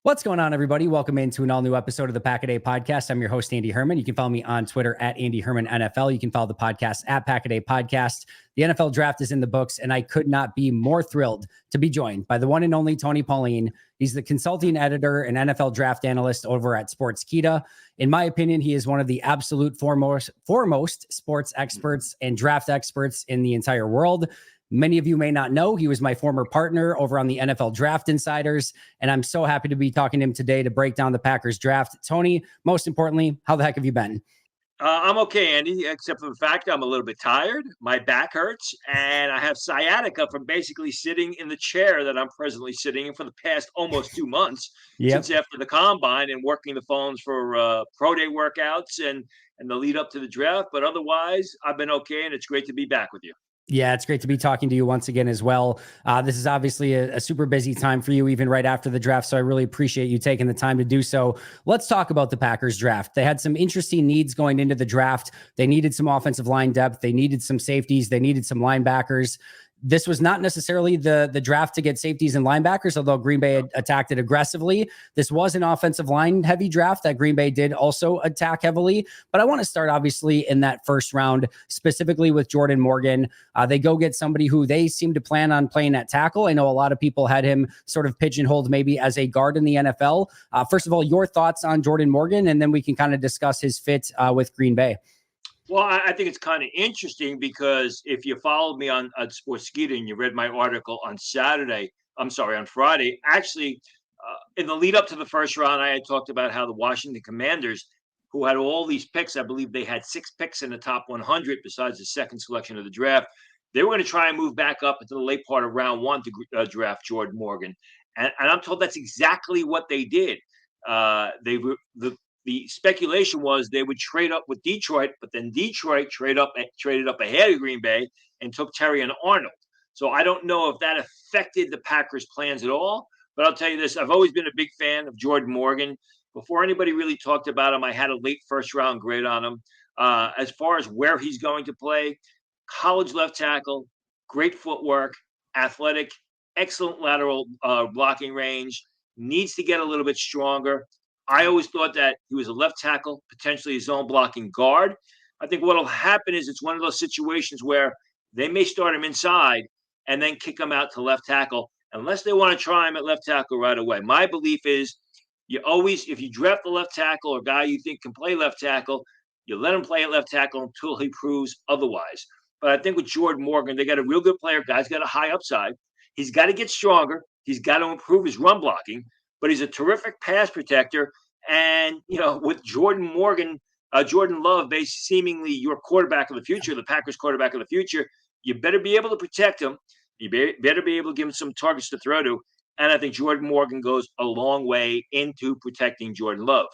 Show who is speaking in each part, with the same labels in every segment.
Speaker 1: What's going on, everybody? Welcome into an all-new episode of the Pack-A-Day Podcast. I'm your host, Andy Herman. You can follow me on Twitter at Andy Herman NFL. You can follow the podcast at Pack-A-Day Podcast. The NFL draft is in the books, and I could not be more thrilled to be joined by the one and only Tony Pauline. He's the consulting editor and NFL draft analyst over at Sportskeeda. In my opinion, he is one of the absolute foremost sports experts and draft experts in the entire world. Many of you may not know, he was my former partner over on the NFL Draft Insiders, and I'm so happy to be talking to him today to break down the Packers draft. Tony, most importantly, how the heck have you been?
Speaker 2: I'm okay, Andy, except for the fact I'm a little bit tired. My back hurts, and I have sciatica from basically sitting in the chair that I'm presently sitting in for the past almost 2 months
Speaker 1: Yep.
Speaker 2: since after the combine and working the phones for pro day workouts and the lead up to the draft. But otherwise, I've been okay, and it's great to be back with you.
Speaker 1: Yeah, it's great to be talking to you once again as well. This is obviously a super busy time for you, even right after the draft. So I really appreciate you taking the time to do so. Let's talk about the Packers draft. They had some interesting needs going into the draft. They needed some offensive line depth. They needed some safeties. They needed some linebackers. This was not necessarily the draft to get safeties and linebackers, although Green Bay had attacked it aggressively. This was an offensive line heavy draft that Green Bay did also attack heavily. But I want to start obviously in that first round, specifically with Jordan Morgan. They go get somebody who they seem to plan on playing at tackle. I know a lot of people had him sort of pigeonholed maybe as a guard in the NFL. First of all, your thoughts on Jordan Morgan, and then we can kind of discuss his fit with Green Bay.
Speaker 2: Well, I think it's kind of interesting because if you followed me on Sportskeeda and you read my article on Friday, actually, in the lead up to the first round, I had talked about how the Washington Commanders, who had all these picks, I believe they had 6 picks in the top 100 besides the second selection of the draft. They were going to try and move back up into the late part of round one to draft Jordan Morgan. And I'm told that's exactly what they did. The speculation was they would trade up with Detroit, but then Detroit traded up ahead of Green Bay and took Terry and Arnold. So I don't know if that affected the Packers' plans at all. But I'll tell you this: I've always been a big fan of Jordan Morgan. Before anybody really talked about him, I had a late first round grade on him. As far as where he's going to play, college left tackle, great footwork, athletic, excellent lateral blocking range. Needs to get a little bit stronger. I always thought that he was a left tackle, potentially a zone blocking guard. I think what will happen is it's one of those situations where they may start him inside and then kick him out to left tackle, unless they want to try him at left tackle right away. My belief is you always, if you draft the left tackle or guy you think can play left tackle, you let him play at left tackle until he proves otherwise. But I think with Jordan Morgan, they got a real good player. Guy's got a high upside. He's got to get stronger. He's got to improve his run blocking, but he's a terrific pass protector. And, with Jordan Morgan, Jordan Love, seemingly your quarterback of the future, the Packers quarterback of the future, you better be able to protect him. You better be able to give him some targets to throw to. And I think Jordan Morgan goes a long way into protecting Jordan Love.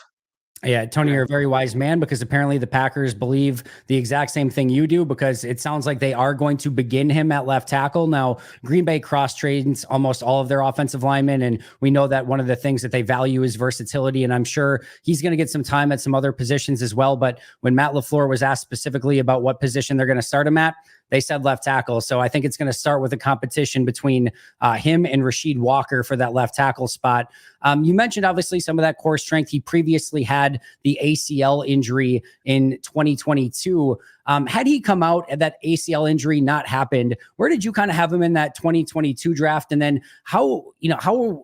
Speaker 1: Yeah, Tony, you're a very wise man, because apparently the Packers believe the exact same thing you do, because it sounds like they are going to begin him at left tackle. Now, Green Bay cross-trades almost all of their offensive linemen, and we know that one of the things that they value is versatility, and I'm sure he's going to get some time at some other positions as well. But when Matt LaFleur was asked specifically about what position they're going to start him at, they said left tackle. So I think it's going to start with a competition between him and Rasheed Walker for that left tackle spot. You mentioned obviously some of that core strength. He previously had the ACL injury in 2022. Had he come out and that ACL injury not happened, where did you kind of have him in that 2022 draft? And then how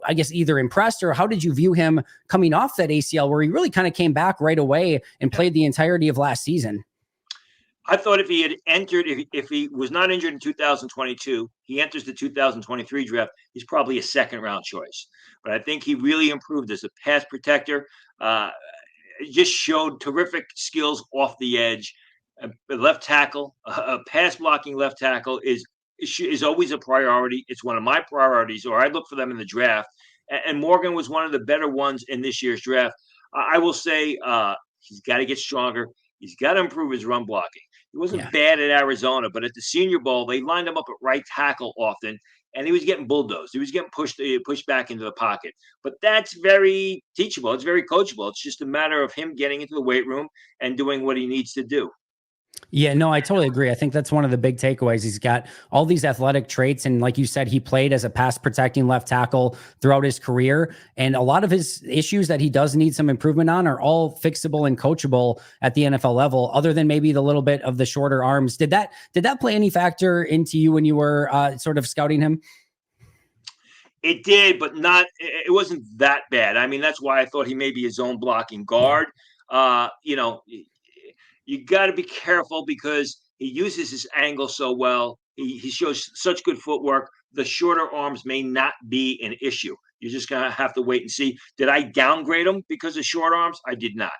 Speaker 1: I guess either impressed or how did you view him coming off that ACL, where he really kind of came back right away and played the entirety of last season?
Speaker 2: I thought if he had entered, if he was not injured in 2022, he enters the 2023 draft, he's probably a second round choice. But I think he really improved as a pass protector. Just showed terrific skills off the edge. A left tackle, a pass blocking left tackle is always a priority. It's one of my priorities, or I look for them in the draft. And Morgan was one of the better ones in this year's draft. I will say he's got to get stronger. He's got to improve his run blocking. He wasn't bad at Arizona, but at the Senior Bowl, they lined him up at right tackle often, and he was getting bulldozed. He was getting pushed back into the pocket. But that's very teachable. It's very coachable. It's just a matter of him getting into the weight room and doing what he needs to do.
Speaker 1: Yeah, no, I totally agree. I think that's one of the big takeaways. He's got all these athletic traits. And like you said, he played as a pass protecting left tackle throughout his career. And a lot of his issues that he does need some improvement on are all fixable and coachable at the NFL level, other than maybe the little bit of the shorter arms. Did that play any factor into you when you were sort of scouting him?
Speaker 2: It did, but not. It wasn't that bad. I mean, that's why I thought he may be his own blocking
Speaker 1: Yeah.
Speaker 2: guard. You know, you got to be careful because he uses his angle so well. He shows such good footwork. The shorter arms may not be an issue. You're just gonna have to wait and see. Did I downgrade him because of short arms? I did not.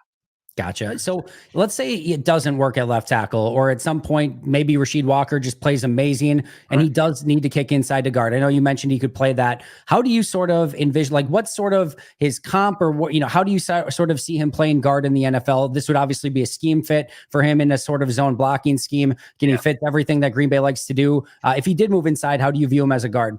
Speaker 1: Gotcha. So let's say it doesn't work at left tackle, or at some point, maybe Rasheed Walker just plays amazing and he
Speaker 2: Right.
Speaker 1: does need to kick inside to guard. I know you mentioned he could play that. How do you sort of envision, like, what's sort of his comp, or what, how do you sort of see him playing guard in the NFL? This would obviously be a scheme fit for him in a sort of zone blocking scheme. Can he
Speaker 2: Yeah.
Speaker 1: fit everything that Green Bay likes to do? If he did move inside, how do you view him as a guard?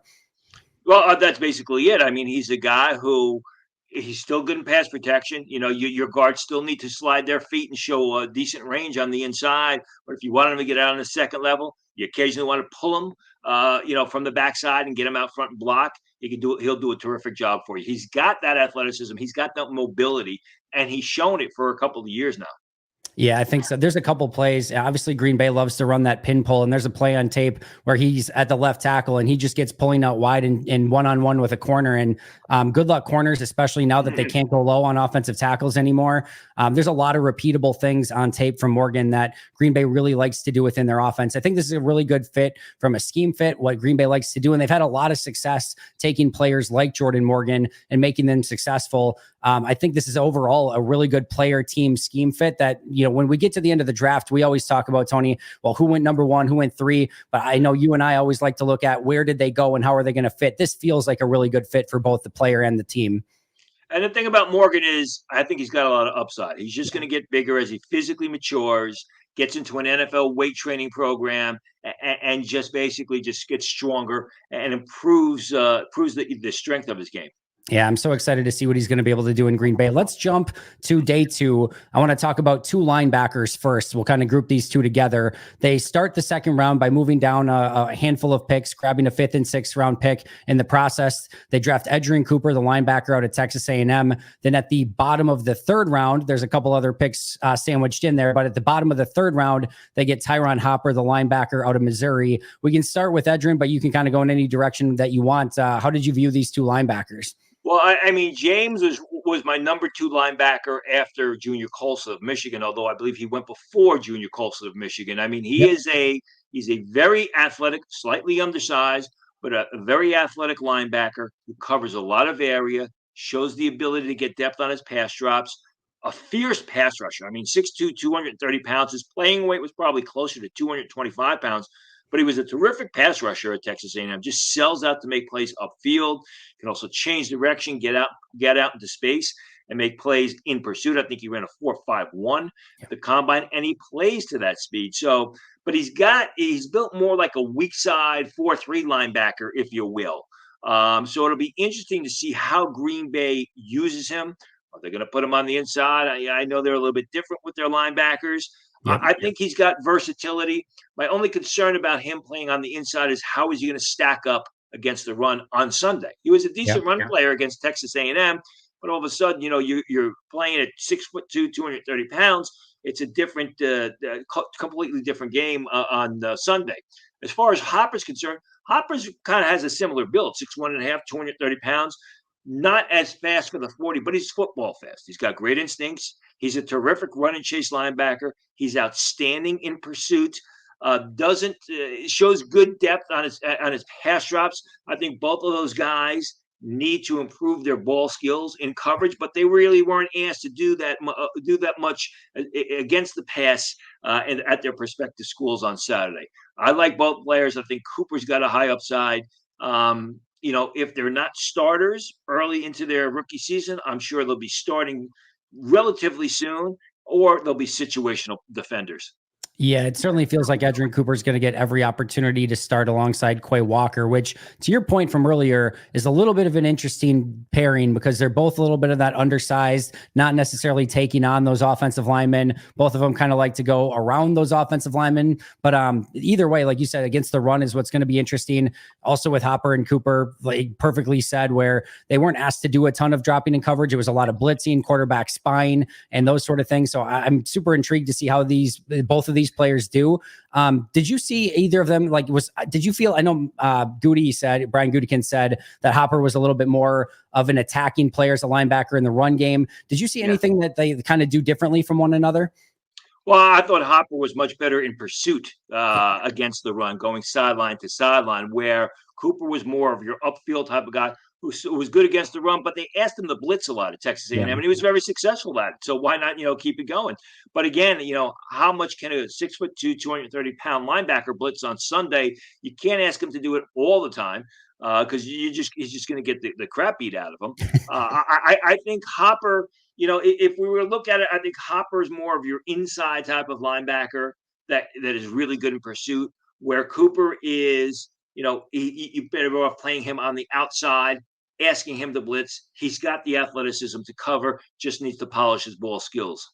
Speaker 2: Well, that's basically it. I mean, he's a guy who he's still good in pass protection. Your guards still need to slide their feet and show a decent range on the inside. But if you want him to get out on the second level, you occasionally want to pull him, from the backside and get him out front and block. He can do it. He'll do a terrific job for you. He's got that athleticism. He's got that mobility, and he's shown it for a couple of years now.
Speaker 1: Yeah, I think so. There's a couple plays. Obviously, Green Bay loves to run that pin pull, and there's a play on tape where he's at the left tackle and he just gets pulling out wide and one-on-one with a corner. And good luck corners, especially now that they can't go low on offensive tackles anymore. There's a lot of repeatable things on tape from Morgan that Green Bay really likes to do within their offense. I think this is a really good fit from a scheme fit, what Green Bay likes to do. And they've had a lot of success taking players like Jordan Morgan and making them successful. I think this is overall a really good player team scheme fit that, when we get to the end of the draft, we always talk about, Tony, well, who went number one, who went three, but I know you and I always like to look at where did they go and how are they going to fit. This feels like a really good fit for both the player and the team.
Speaker 2: And the thing about Morgan is, I think he's got a lot of upside. He's just going to get bigger as he physically matures, gets into an NFL weight training program, and just basically just gets stronger and improves the strength of his game.
Speaker 1: Yeah, I'm so excited to see what he's going to be able to do in Green Bay. Let's jump to day two. I want to talk about two linebackers first. We'll kind of group these two together. They start the second round by moving down a handful of picks, grabbing a fifth and sixth round pick. In the process, they draft Edgerrin Cooper, the linebacker out of Texas A&M. Then at the bottom of the third round, there's a couple other picks sandwiched in there, but at the bottom of the third round, they get Tyron Hopper, the linebacker out of Missouri. We can start with Edgerrin, but you can kind of go in any direction that you want. How did you view these two linebackers?
Speaker 2: Well, I mean, James was my number two linebacker after Junior Colson of Michigan, although I believe he went before Junior Colson of Michigan. I mean,
Speaker 1: Yep.
Speaker 2: He's a very athletic, slightly undersized, but a very athletic linebacker who covers a lot of area, shows the ability to get depth on his pass drops, a fierce pass rusher. I mean, 6'2", 230 pounds. His playing weight was probably closer to 225 pounds, but he was a terrific pass rusher at Texas A&M. Just sells out to make plays upfield. Can also change direction, get out into space, and make plays in pursuit. I think he ran a 4.51 at the combine, and he plays to that speed. So, but he's built more like a weak side 4-3 linebacker, if you will. So it'll be interesting to see how Green Bay uses him. Are they going to put him on the inside? I know they're a little bit different with their linebackers.
Speaker 1: Yep.
Speaker 2: I think he's got versatility. My only concern about him playing on the inside is how is he going to stack up against the run on Sunday? He was a decent run player against Texas A&M, but all of a sudden, you're playing at 6'2", 230 pounds. It's a different, completely different game on Sunday. As far as Hopper's concerned, Hopper's kind of has a similar build, 6'1.5", 230 pounds. Not as fast for the 40, but he's football fast. He's got great instincts. He's a terrific run and chase linebacker. He's outstanding in pursuit. Doesn't shows good depth on his pass drops. I think both of those guys need to improve their ball skills in coverage, but they really weren't asked to do that much against the pass and at their respective schools on Saturday. I like both players. I think Cooper's got a high upside. If they're not starters early into their rookie season, I'm sure they'll be starting relatively soon, or they'll be situational defenders.
Speaker 1: Yeah, it certainly feels like Edgerrin Cooper is going to get every opportunity to start alongside Quay Walker, which, to your point from earlier, is a little bit of an interesting pairing because they're both a little bit of that undersized, not necessarily taking on those offensive linemen. Both of them kind of like to go around those offensive linemen. But either way, like you said, against the run is what's going to be interesting. Also with Hopper and Cooper, like perfectly said, where they weren't asked to do a ton of dropping in coverage. It was a lot of blitzing, quarterback spine, and those sort of things. So I'm super intrigued to see how both of these players do. Did you see either of them? Did you feel? I know Brian Gutekunst said that Hopper was a little bit more of an attacking player as a linebacker in the run game. Did you see anything that they kind of do differently from one another?
Speaker 2: Well, I thought Hopper was much better in pursuit against the run, going sideline to sideline, where Cooper was more of your upfield type of guy who was good against the run, but they asked him to blitz a lot at Texas A&M, and he was very successful at it. So why not, keep it going? But again, how much can a 6'2", 230-pound linebacker blitz on Sunday? You can't ask him to do it all the time because he's just going to get the crap beat out of him. I think Hopper. If we were to look at it, I think Hopper is more of your inside type of linebacker that is really good in pursuit, where Cooper is, you better off playing him on the outside, asking him to blitz. He's got the athleticism to cover, just needs to polish his ball skills.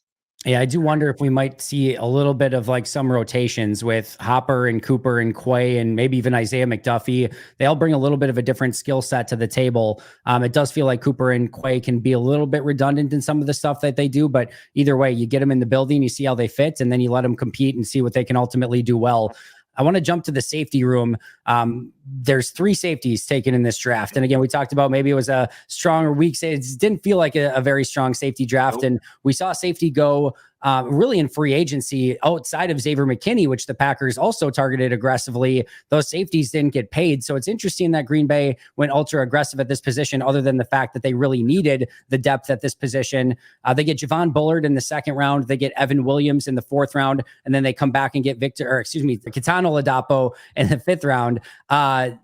Speaker 1: Yeah, I do wonder if we might see a little bit of like some rotations with Hopper and Cooper and Quay and maybe even Isaiah McDuffie. They all bring a little bit of a different skill set to the table. It does feel like Cooper and Quay can be a little bit redundant in some of the stuff that they do, but either way, you get them in the building, you see how they fit, and then you let them compete and see what they can ultimately do well. I want to jump to the safety room. There's 3 safeties taken in this draft. And again, we talked about maybe it was a strong or weak. It didn't feel like a very strong safety draft. Nope. And we saw safety go really in free agency outside of Xavier McKinney, which the Packers also targeted aggressively. Those safeties didn't get paid. So it's interesting that Green Bay went ultra aggressive at this position, other than the fact that they really needed the depth at this position. They get Javon Bullard in the 2nd round. They get Evan Williams in the 4th round. And then they come back and get Kitano Ladapo in the 5th round.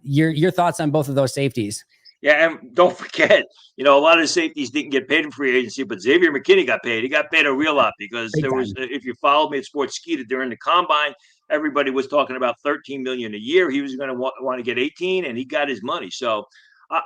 Speaker 1: Your thoughts on both of those safeties?
Speaker 2: Yeah, and don't forget, a lot of the safeties didn't get paid in free agency, but Xavier McKinney got paid. He got paid a real lot because if you followed me at Sportskeeda during the combine, everybody was talking about $13 million a year. He was going to want to get 18, and he got his money. So,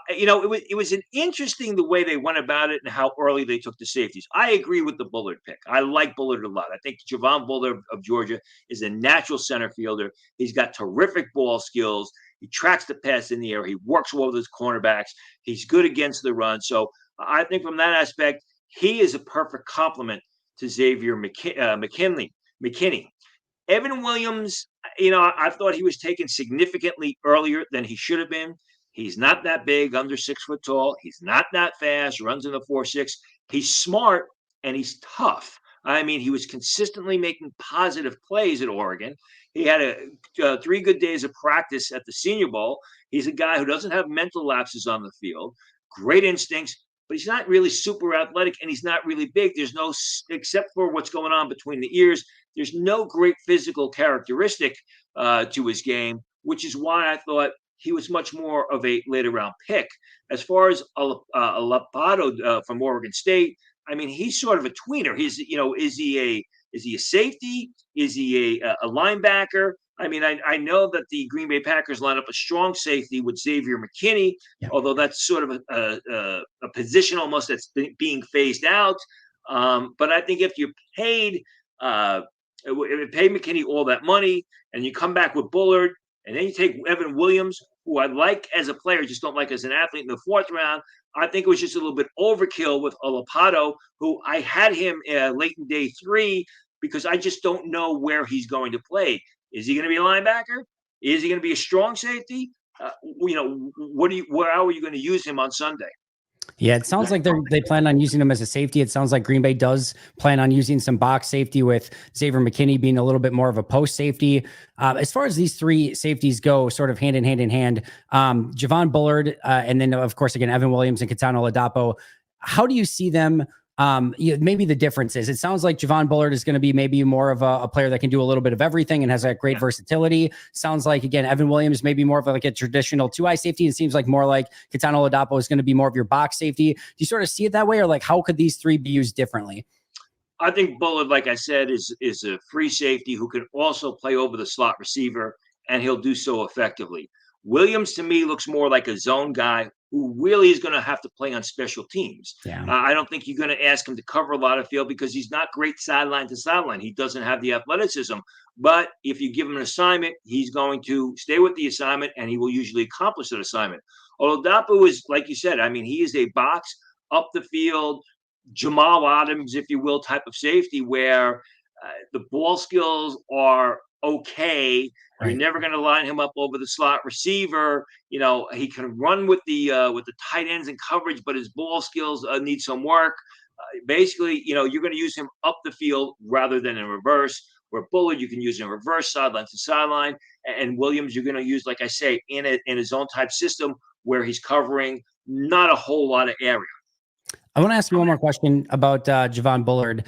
Speaker 2: it was an interesting the way they went about it and how early they took the safeties. I agree with the Bullard pick. I like Bullard a lot. I think Javon Bullard of Georgia is a natural center fielder. He's got terrific ball skills. He tracks the pass in the air. He works well with his cornerbacks. He's good against the run. So I think from that aspect, he is a perfect complement to Xavier McKinney. Evan Williams, I thought he was taken significantly earlier than he should have been. He's not that big, under 6 foot tall. He's not that fast, runs in the 4.6. He's smart and he's tough. I mean, he was consistently making positive plays at Oregon. He had 3 good days of practice at the Senior Bowl. He's a guy who doesn't have mental lapses on the field, great instincts, but he's not really super athletic and he's not really big. There's no, except for what's going on between the ears, there's no great physical characteristic to his game, which is why I thought he was much more of a later round pick. As far as Ladapo from Oregon State, I mean, he's sort of a tweener. Is he a safety? Is he a linebacker? I mean, I know that the Green Bay Packers line up a strong safety with Xavier McKinney, although that's sort of a position almost that's being phased out. But I think if you paid McKinney all that money and you come back with Bullard and then you take Evan Williams, who I like as a player, just don't like as an athlete, in the 4th round, I think it was just a little bit overkill with Ladapo, who I had him late in day 3 because I just don't know where he's going to play. Is he going to be a linebacker? Is he going to be a strong safety? How are you going to use him on Sunday?
Speaker 1: Yeah, it sounds like they plan on using him as a safety. It sounds like Green Bay does plan on using some box safety, with Xavier McKinney being a little bit more of a post safety. As far as these 3 safeties go, sort of hand in hand, Javon Bullard, and then of course again Evan Williams and Kitano Ladapo. How do you see them? Maybe the difference is, it sounds like Javon Bullard is going to be maybe more of a player that can do a little bit of everything and has that great versatility. Sounds like, again, Evan Williams maybe more of like a traditional 2-eye safety. It seems like more like Kitano Ladapo is going to be more of your box safety. Do you sort of see it that way, or like how could these 3 be used differently?
Speaker 2: I think Bullard, like I said, is a free safety who can also play over the slot receiver, and he'll do so effectively. Williams to me looks more like a zone guy who really is going to have to play on special teams.
Speaker 1: Yeah.
Speaker 2: I don't think you're going to ask him to cover a lot of field because he's not great sideline to sideline. He doesn't have the athleticism. But if you give him an assignment, he's going to stay with the assignment, and he will usually accomplish that assignment. Oladapo is, like you said, I mean, he is a box up the field, Jamal Adams, if you will, type of safety where the ball skills are okay. Right. You're never going to line him up over the slot receiver. You know, he can run with the tight ends and coverage, but his ball skills need some work. Basically, you know, you're going to use him up the field rather than in reverse. Where Bullard, you can use in reverse, sideline to sideline, and Williams, you're going to use, like I say, in a zone type system where he's covering not a whole lot of area.
Speaker 1: I want to ask you one more question about Javon Bullard.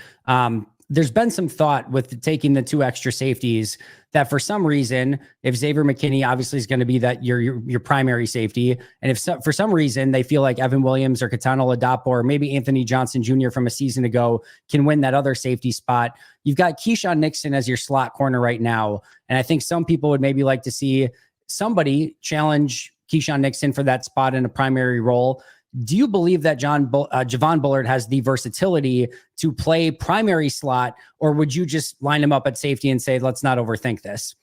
Speaker 1: There's been some thought with taking the 2 extra safeties that for some reason, if Xavier McKinney obviously is going to be that your primary safety, and if for some reason they feel like Evan Williams or Katana Ladapo or maybe Anthony Johnson Jr. from a season ago can win that other safety spot, you've got Keyshawn Nixon as your slot corner right now. And I think some people would maybe like to see somebody challenge Keyshawn Nixon for that spot in a primary role. Do you believe that Javon Bullard has the versatility to play primary slot, or would you just line him up at safety and say, let's not overthink this?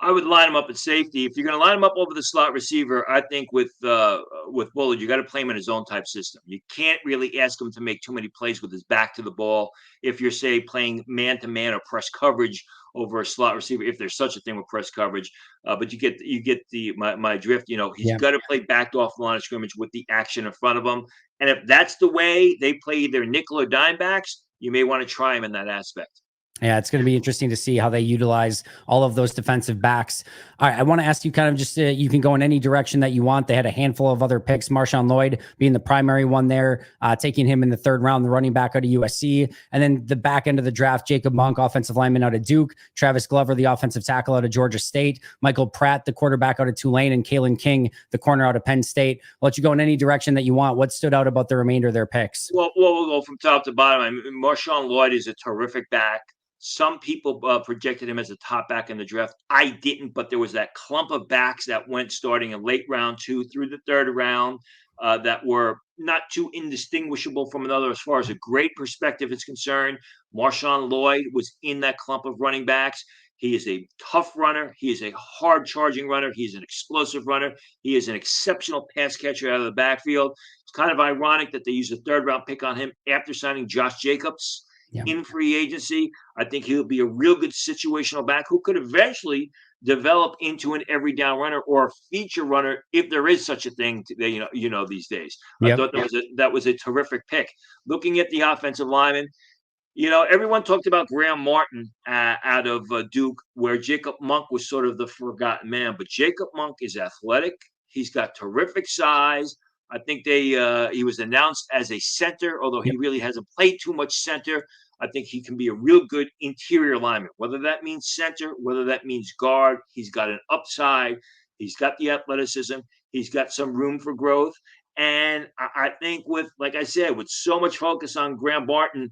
Speaker 2: I would line him up at safety. If you're going to line him up over the slot receiver, I think with Bullard, you got to play him in his own type system. You can't really ask him to make too many plays with his back to the ball. If you're, say, playing man-to-man or press coverage over a slot receiver, if there's such a thing with press coverage, but you get my drift. You know, he's got to play backed off the line of scrimmage with the action in front of him. And if that's the way they play either nickel or dime backs, you may want to try him in that aspect.
Speaker 1: Yeah, it's going to be interesting to see how they utilize all of those defensive backs. All right, I want to ask you kind of just, you can go in any direction that you want. They had a handful of other picks, Marshawn Lloyd being the primary one there, taking him in the 3rd round, the running back out of USC. And then the back end of the draft, Jacob Monk, offensive lineman out of Duke, Travis Glover, the offensive tackle out of Georgia State, Michael Pratt, the quarterback out of Tulane, and Kalen King, the corner out of Penn State. I'll let you go in any direction that you want. What stood out about the remainder of their picks?
Speaker 2: Well, we'll go from top to bottom. I mean, Marshawn Lloyd is a terrific back. Some people projected him as a top back in the draft. I didn't, but there was that clump of backs that went starting in late round 2 through the 3rd round that were not too indistinguishable from another as far as a grade perspective is concerned. Marshawn Lloyd was in that clump of running backs. He is a tough runner. He is a hard charging runner. He's an explosive runner. He is an exceptional pass catcher out of the backfield. It's kind of ironic that they used a 3rd round pick on him after signing Josh Jacobs. Yeah. In free agency. I think he'll be a real good situational back who could eventually develop into an every down runner or a feature runner if there is such a thing today, these days. Yep. I thought that was a terrific pick. Looking at the offensive lineman, everyone talked about Graham Martin out of Duke, where Jacob Monk was sort of the forgotten man. But Jacob Monk is athletic. He's got terrific size. I think he was announced as a center, although he really hasn't played too much center. I think he can be a real good interior lineman, whether that means center, whether that means guard. He's got an upside. He's got the athleticism. He's got some room for growth. And I think like I said, with so much focus on Graham Barton,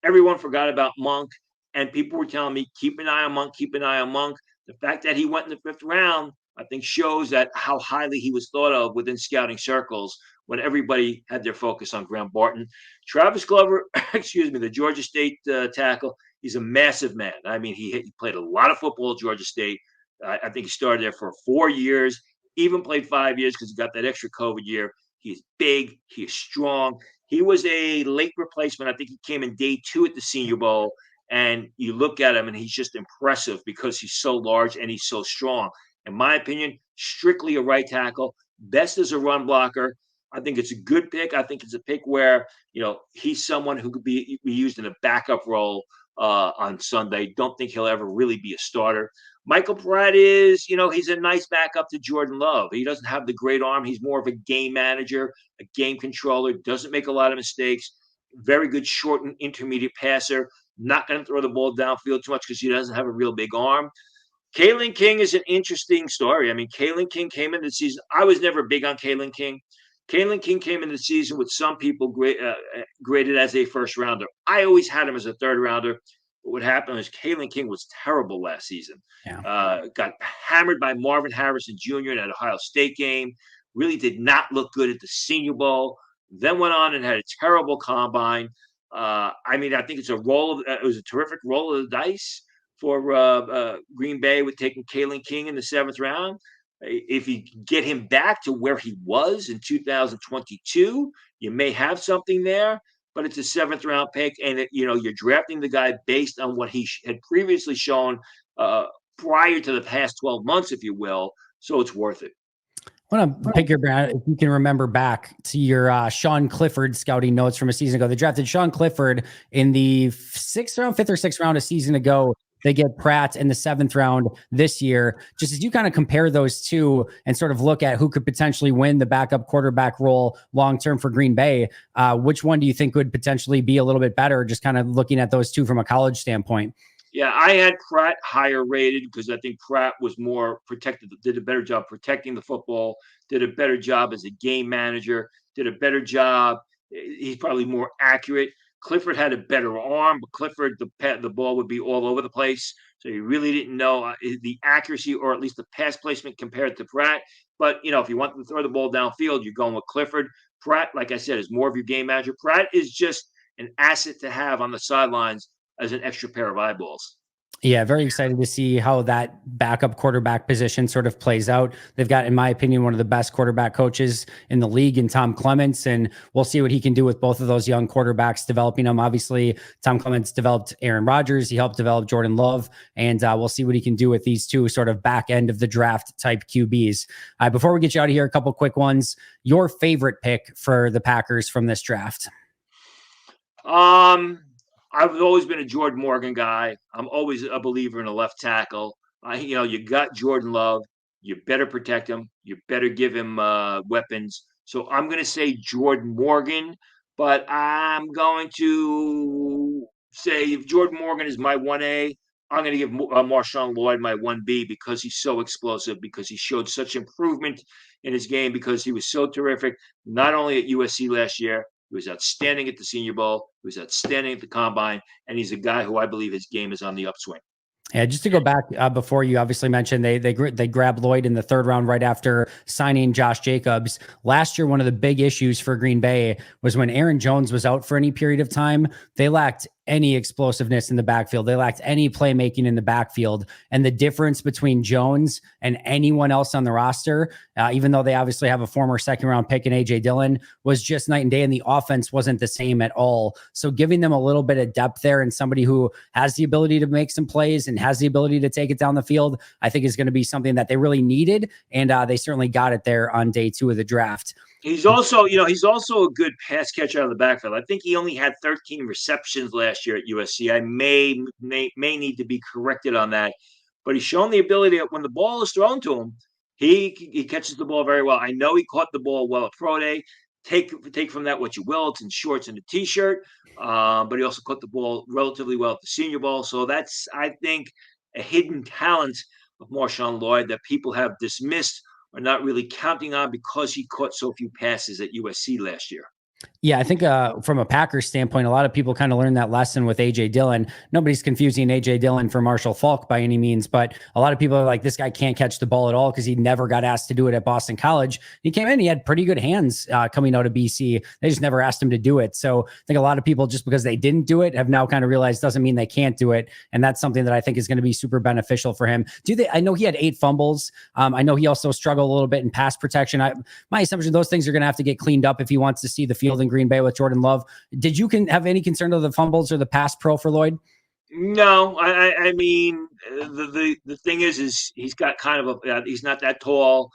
Speaker 2: everyone forgot about Monk. And people were telling me, keep an eye on Monk, keep an eye on Monk. The fact that he went in the 5th round, I think shows that how highly he was thought of within scouting circles when everybody had their focus on Graham Barton. Travis Glover, the Georgia State tackle, he's a massive man. I mean, he played a lot of football at Georgia State. I think he started there for 4 years, even played 5 years because he got that extra COVID year. He's big. He is strong. He was a late replacement. I think he came in day 2 at the Senior Bowl. And you look at him, and he's just impressive because he's so large and he's so strong. In my opinion, strictly a right tackle, best as a run blocker. I think it's a good pick. I think it's a pick where, he's someone who could be used in a backup role on Sunday. Don't think he'll ever really be a starter. Michael Pratt is, he's a nice backup to Jordan Love. He doesn't have the great arm. He's more of a game manager, a game controller, doesn't make a lot of mistakes. Very good short and intermediate passer. Not going to throw the ball downfield too much because he doesn't have a real big arm. Kalen King is an interesting story. I mean, Kalen King came into the season. I was never big on Kalen King. Kalen King came into the season with some people graded as a first rounder. I always had him as a third rounder. But what happened was Kalen King was terrible last season.
Speaker 1: Yeah.
Speaker 2: Got hammered by Marvin Harrison Jr. in that Ohio State game. Really did not look good at the Senior Bowl. Then went on and had a terrible combine. I mean, I think it's it was a terrific roll of the dice for Green Bay with taking Kalen King in the 7th round. If you get him back to where he was in 2022, you may have something there, but it's a 7th round pick, and you're drafting the guy based on what he had previously shown prior to the past 12 months, if you will. So it's worth it.
Speaker 1: I want to pick your brain if you can remember back to your Sean Clifford scouting notes from a season ago. They drafted Sean Clifford in the 5th or 6th round a season ago. They get Pratt in the 7th round this year. Just as you kind of compare those two and sort of look at who could potentially win the backup quarterback role long-term for Green Bay, which one do you think would potentially be a little bit better, just kind of looking at those two from a college standpoint?
Speaker 2: Yeah, I had Pratt higher rated because I think Pratt was more protected, did a better job protecting the football, did a better job as a game manager, did a better job. He's probably more accurate. Clifford had a better arm, but Clifford, the ball would be all over the place. So you really didn't know the accuracy or at least the pass placement compared to Pratt. But, if you want to throw the ball downfield, you're going with Clifford. Pratt, like I said, is more of your game manager. Pratt is just an asset to have on the sidelines as an extra pair of eyeballs.
Speaker 1: Yeah, very excited to see how that backup quarterback position sort of plays out. They've got, in my opinion, one of the best quarterback coaches in the league in Tom Clements, and we'll see what he can do with both of those young quarterbacks, developing them. Obviously, Tom Clements developed Aaron Rodgers. He helped develop Jordan Love, and we'll see what he can do with these two sort of back end of the draft type QBs. Before we get you out of here, a couple quick ones. Your favorite pick for the Packers from this draft?
Speaker 2: I've always been a Jordan Morgan guy. I'm always a believer in a left tackle. You got Jordan Love. You better protect him. You better give him weapons. So I'm going to say Jordan Morgan, but I'm going to say if Jordan Morgan is my 1A, I'm going to give Marshawn Lloyd my 1B because he's so explosive, because he showed such improvement in his game, because he was so terrific, not only at USC last year. He was outstanding at the Senior Bowl. He was outstanding at the Combine, and he's a guy who I believe his game is on the upswing.
Speaker 1: Yeah, just to go back before you obviously mentioned they grabbed Lloyd in the 3rd round right after signing Josh Jacobs. Last year, one of the big issues for Green Bay was when Aaron Jones was out for any period of time, they lacked any explosiveness in the backfield. They lacked any playmaking in the backfield. And the difference between Jones and anyone else on the roster, even though they obviously have a former 2nd round pick in AJ Dillon, was just night and day. And the offense wasn't the same at all. So giving them a little bit of depth there and somebody who has the ability to make some plays and has the ability to take it down the field, I think is going to be something that they really needed. And they certainly got it there on day 2 of the draft.
Speaker 2: He's also a good pass catcher out of the backfield. I think he only had 13 receptions last year at USC. I may need to be corrected on that, but he's shown the ability that when the ball is thrown to him, he catches the ball very well. I know he caught the ball well at Pro Day. Take from that what you will. It's in shorts and a t-shirt, but he also caught the ball relatively well at the Senior Bowl. So that's, I think, a hidden talent of Marshawn Lloyd that people have dismissed are not really counting on because he caught so few passes at USC last year.
Speaker 1: Yeah, I think from a Packers standpoint, a lot of people kind of learned that lesson with AJ Dillon. Nobody's confusing AJ Dillon for Marshall Faulk by any means, but a lot of people are like, this guy can't catch the ball at all because he never got asked to do it at Boston College. He came in, he had pretty good hands coming out of BC. They just never asked him to do it. So I think a lot of people, just because they didn't do it, have now kind of realized doesn't mean they can't do it. And that's something that I think is going to be super beneficial for him. I know he had 8 fumbles. I know he also struggled a little bit in pass protection. My assumption, those things are going to have to get cleaned up if he wants to see the field in Green Bay with Jordan Love. Did you have any concern of the fumbles or the pass pro for Lloyd?
Speaker 2: No, I mean, the thing is he's got kind of he's not that tall.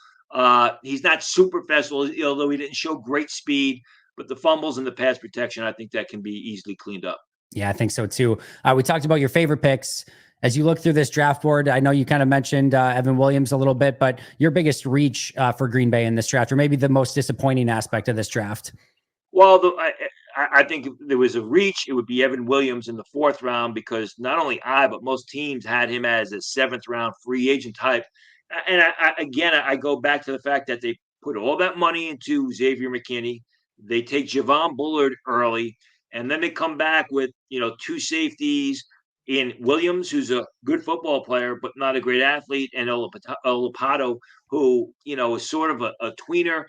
Speaker 2: He's not super fast, although he didn't show great speed. But the fumbles and the pass protection, I think that can be easily cleaned up.
Speaker 1: Yeah, I think so too. We talked about your favorite picks. As you look through this draft board, I know you kind of mentioned Evan Williams a little bit, but your biggest reach for Green Bay in this draft, or maybe the most disappointing aspect of this draft?
Speaker 2: Well, I think if there was a reach, it would be Evan Williams in the 4th round, because not only but most teams had him as a 7th round free agent type. And I go back to the fact that they put all that money into Xavier McKinney. They take Javon Bullard early, and then they come back with, two safeties in Williams, who's a good football player but not a great athlete, and Olapato, who is sort of a tweener.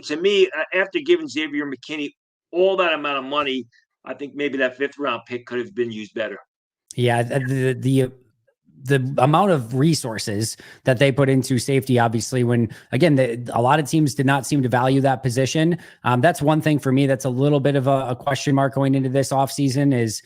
Speaker 2: To me, after giving Xavier McKinney all that amount of money, I think maybe that fifth round pick could have been used better.
Speaker 1: Yeah, the amount of resources that they put into safety, obviously, when again, a lot of teams did not seem to value that position. That's one thing for me that's a little bit of a question mark going into this offseason is,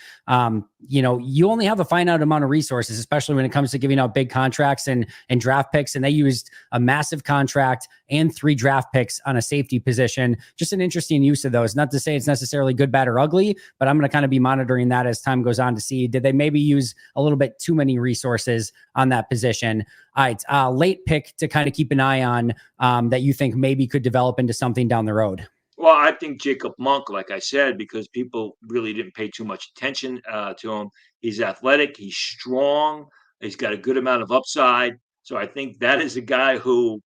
Speaker 1: you only have a finite amount of resources, especially when it comes to giving out big contracts and draft picks. And they used a massive contract and 3 draft picks on a safety position. Just an interesting use of those. Not to say it's necessarily good, bad, or ugly, but I'm going to kind of be monitoring that as time goes on to see, did they maybe use a little bit too many resources on that position? All right, late pick to kind of keep an eye on that you think maybe could develop into something down the road.
Speaker 2: Well, I think Jacob Monk, like I said, because people really didn't pay too much attention to him. He's athletic, he's strong, he's got a good amount of upside. So I think that is a guy who,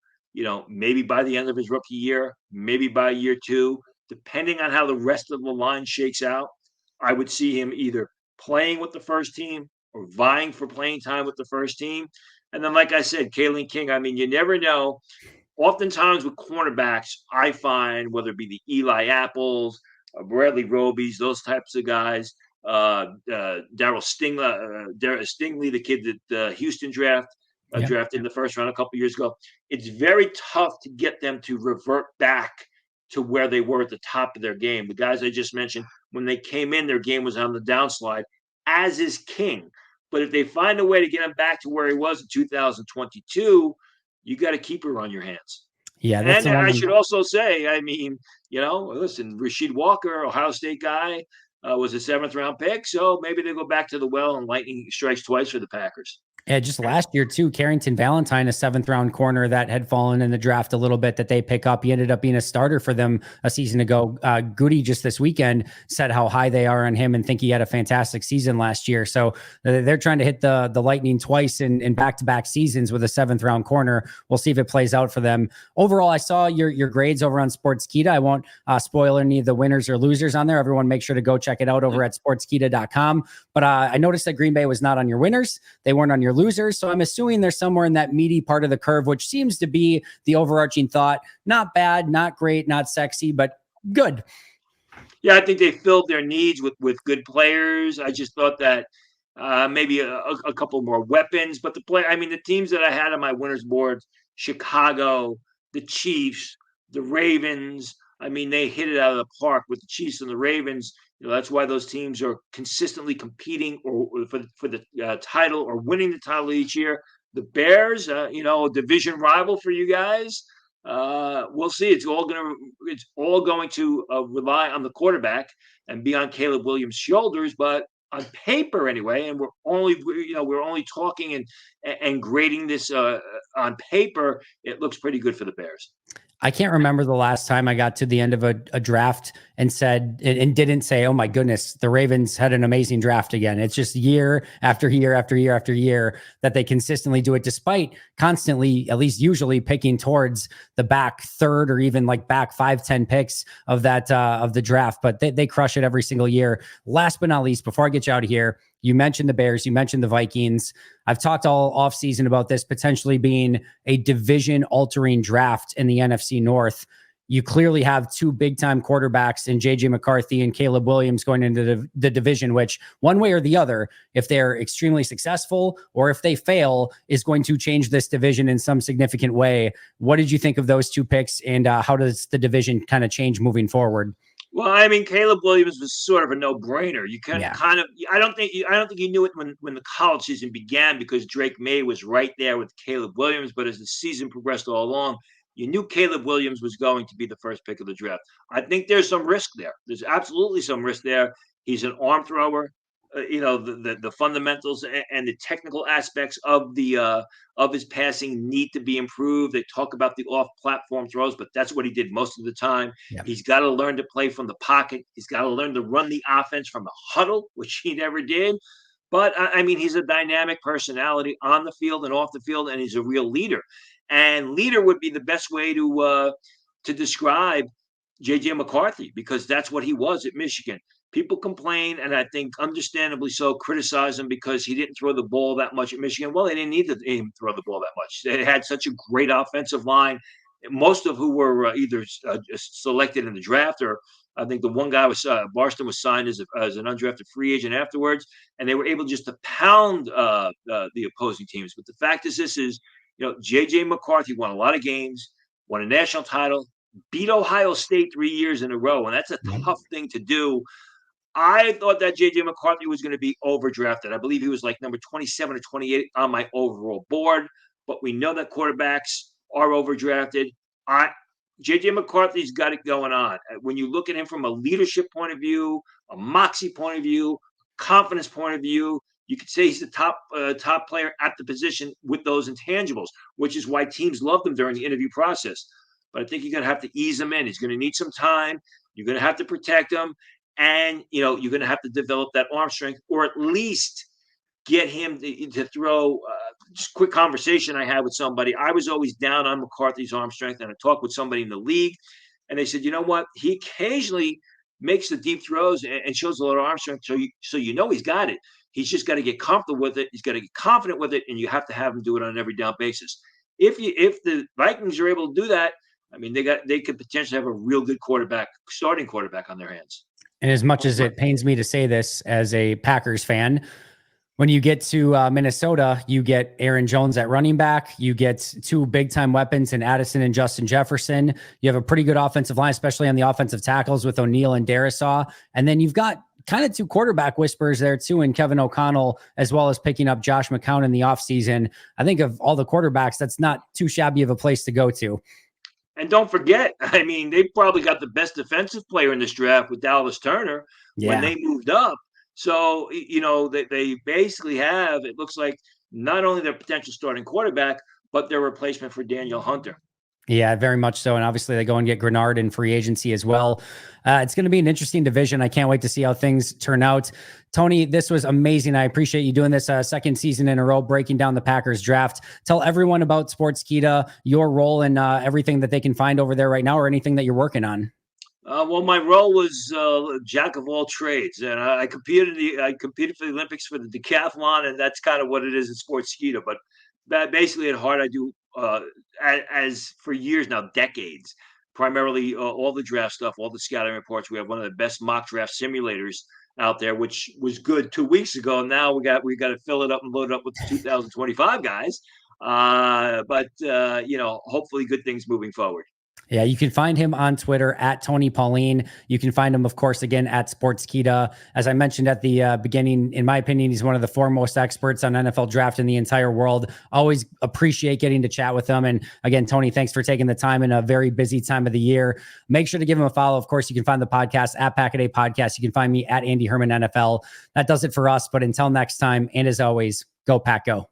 Speaker 2: maybe by the end of his rookie year, maybe by year 2, depending on how the rest of the line shakes out, I would see him either playing with the first team or vying for playing time with the first team. And then, like I said, Kalen King, I mean, you never know. Oftentimes with cornerbacks, I find whether it be the Eli Apples, Bradley Robies, those types of guys, Daryl Stingley, the kid that Houston drafted in the first round a couple years ago. It's very tough to get them to revert back to where they were at the top of their game. The guys I just mentioned, when they came in, their game was on the downslide, as is King. But if they find a way to get him back to where he was in 2022, you got a keeper on your hands.
Speaker 1: Yeah, that's
Speaker 2: And
Speaker 1: the one.
Speaker 2: I should also say, I mean, listen, Rasheed Walker, Ohio State guy, was a 7th round pick. So maybe they go back to the well and lightning strikes twice for the Packers.
Speaker 1: Yeah, just last year too, Carrington Valentine, a 7th round corner that had fallen in the draft a little bit that they pick up. He ended up being a starter for them a season ago. Goody just this weekend said how high they are on him and think he had a fantastic season last year. So they're trying to hit the lightning twice in back-to-back seasons with a 7th round corner. We'll see if it plays out for them. Overall, I saw your grades over on Sportskeeda. I won't spoil any of the winners or losers on there. Everyone make sure to go check it out over at sportskeeda.com. But I noticed that Green Bay was not on your winners. They weren't on your losers. So I'm assuming they're somewhere in that meaty part of the curve, which seems to be the overarching thought. Not bad, not great, not sexy, but good.
Speaker 2: Yeah, I think they filled their needs with good players. I just thought that maybe a couple more weapons. But the teams that I had on my winners board, Chicago, the Chiefs, the Ravens, I mean, they hit it out of the park with the Chiefs and the Ravens. That's why those teams are consistently competing or for the title or winning the title each year. The Bears, a division rival for you guys. We'll see. It's all going to rely on the quarterback and be on Caleb Williams' shoulders. But on paper, anyway, and we're only talking and grading this on paper. It looks pretty good for the Bears.
Speaker 1: I can't remember the last time I got to the end of a draft and said and didn't say, "Oh my goodness, the Ravens had an amazing draft again." It's just year after year after year after year that they consistently do it, despite constantly, at least usually, picking towards the back third or even like back 5-10 picks of that of the draft. But they crush it every single year. Last but not least, before I get you out of here, you mentioned the Bears, you mentioned the Vikings. I've talked all offseason about this potentially being a division-altering draft in the NFC North. You clearly have 2 big-time quarterbacks in J.J. McCarthy and Caleb Williams going into the division, which one way or the other, if they're extremely successful or if they fail, is going to change this division in some significant way. What did you think of those 2 picks, and how does the division kind of change moving forward?
Speaker 2: Well, I mean, Caleb Williams was sort of a no-brainer. You kind of. I don't think you knew it when the college season began because Drake May was right there with Caleb Williams. But as the season progressed all along, you knew Caleb Williams was going to be the first pick of the draft. I think there's some risk there. There's absolutely some risk there. He's an arm thrower. The fundamentals and the technical aspects of his passing need to be improved. They talk about the off-platform throws, but that's what he did most of the time. Yeah. He's got to learn to play from the pocket. He's got to learn to run the offense from the huddle, which he never did. But I mean, he's a dynamic personality on the field and off the field, and he's a real leader. And leader would be the best way to describe JJ McCarthy, because that's what he was at Michigan. People complain, and I think understandably so, criticize him because he didn't throw the ball that much at Michigan. Well, they didn't need to throw the ball that much. They had such a great offensive line, most of who were either selected in the draft, or I think the one guy was Barston was signed as an undrafted free agent afterwards, and they were able just to pound the opposing teams. But the fact is, this is, JJ McCarthy won a lot of games, won a national title, beat Ohio State 3 years in a row, and that's a tough thing to do. I thought that JJ McCarthy was going to be overdrafted. I believe he was like number 27 or 28 on my overall board, but we know that quarterbacks are overdrafted. JJ McCarthy's got it going on. When you look at him from a leadership point of view, a moxie point of view, confidence point of view, you could say he's the top player at the position with those intangibles, which is why teams loved him during the interview process. But I think you're going to have to ease him in. He's going to need some time. You're going to have to protect him. And, you're going to have to develop that arm strength, or at least get him to throw. Just quick conversation I had with somebody. I was always down on McCarthy's arm strength, and I talked with somebody in the league, and they said, you know what? He occasionally makes the deep throws and shows a lot of arm strength. So he's got it. He's just got to get comfortable with it. He's got to get confident with it, and you have to have him do it on an every down basis. If the Vikings are able to do that, I mean, they could potentially have a real good starting quarterback on their hands.
Speaker 1: And as much as it pains me to say this as a Packers fan, when you get to Minnesota, you get Aaron Jones at running back. You get two big-time weapons in Addison and Justin Jefferson. You have a pretty good offensive line, especially on the offensive tackles with O'Neal and Darisaw. And then you've got kind of two quarterback whispers there too in Kevin O'Connell, as well as picking up Josh McCown in the offseason. I think of all the quarterbacks, that's not too shabby of a place to go to.
Speaker 2: And don't forget, I mean, they probably got the best defensive player in this draft with Dallas Turner when they moved up. So, they basically have, it looks like, not only their potential starting quarterback, but their replacement for Daniel Hunter.
Speaker 1: Yeah, very much so. And obviously they go and get Grenard in free agency as well. It's going to be an interesting division. I can't wait to see how things turn out. Tony, this was amazing. I appreciate you doing this second season in a row, breaking down the Packers draft. Tell everyone about Sportskeeda, your role, and everything that they can find over there right now, or anything that you're working on.
Speaker 2: Well, my role was jack of all trades, and I competed for the Olympics for the decathlon, and that's kind of what it is in Sportskeeda. But basically, at heart, I do as for years now, decades, primarily all the draft stuff, all the scouting reports. We have one of the best mock draft simulators out there, which was good 2 weeks ago. Now we got to fill it up and load it up with the 2025 guys. But hopefully, good things moving forward.
Speaker 1: Yeah, you can find him on Twitter at Tony Pauline. You can find him, of course, again at Sportskeeda. As I mentioned at the beginning, in my opinion, he's one of the foremost experts on NFL draft in the entire world. Always appreciate getting to chat with him. And again, Tony, thanks for taking the time in a very busy time of the year. Make sure to give him a follow. Of course, you can find the podcast at Pack-A-Day Podcast. You can find me at Andy Herman NFL. That does it for us. But until next time, and as always, go Pack Go.